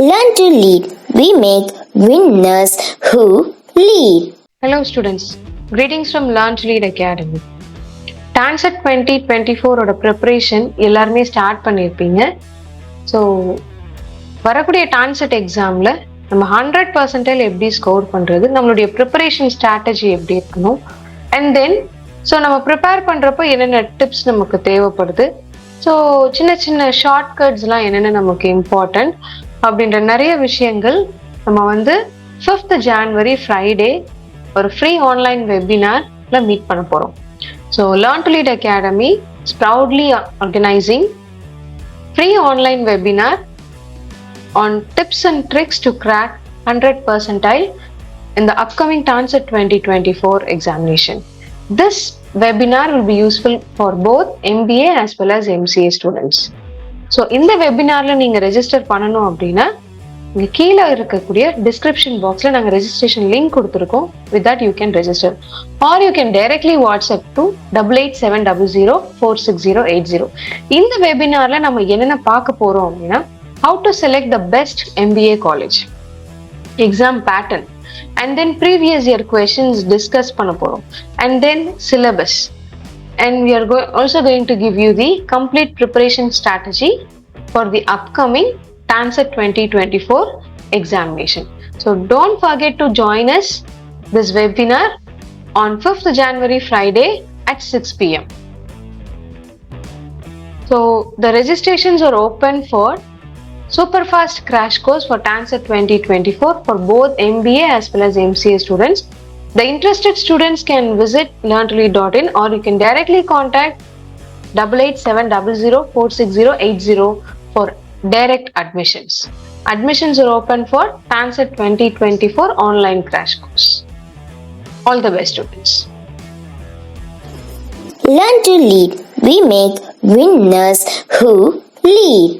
Learn to lead. We make winners who lead. Hello students, greetings from Learn to Lead Academy. TANCET 2024 ஓட preparation எல்லாருமே start பண்ணியிருப்பீங்க. So வரக்கூடிய TANCET எக்ஸாமில் நம்ம 100% எப்படி ஸ்கோர் பண்ணுறது, நம்மளுடைய ப்ரிப்பரேஷன் ஸ்ட்ராட்டஜி எப்படி இருக்கணும், அண்ட் தென் ஸோ நம்ம ப்ரிப்பேர் பண்ணுறப்போ என்னென்ன டிப்ஸ் நமக்கு தேவைப்படுது, ஸோ சின்ன சின்ன ஷார்ட்கட்ஸ்லாம் என்னென்ன நமக்கு இம்பார்ட்டன்ட் அப்படின்ற நிறைய விஷயங்கள் நம்ம 5th January ஃப்ரைடே ஒரு ஃப்ரீ ஆன்லைன் வெபினார்ல மீட் பண்ண போகிறோம். So learn to lead academy is proudly organising free online webinar on tips and tricks to crack 100 percentile in the upcoming TANCET 2024 examination. This webinar will be useful for both MBA as well as MCA students. So இந்த வெபினாரில் நீங்கள் register பண்ணணும் அப்படின்னா இங்கே கீழே இருக்கக்கூடிய description பாக்ஸில் நாங்கள் registration link கொடுத்துருக்கோம். With that you can register are you can directly WhatsApp to 8870046080. இந்த வெபினாரில் நம்ம என்னென்ன பார்க்க போகிறோம் அப்படின்னா, how to select the best MBA college, exam pattern, and then previous year questions discuss பண்ண போகிறோம், and then syllabus. And we are also going to give you the complete preparation strategy for the upcoming TANCET 2024 examination. So don't forget to join us this webinar on 5th January Friday at 6 p.m. So the registrations are open for super fast crash course for TANCET 2024 for both MBA as well as MCA students. The interested students can visit learntolead.in or you can directly contact 8870046080 for direct admissions. Admissions are open for TANCET 2024 online crash course. All the best, students. Learn to lead. We make winners who lead.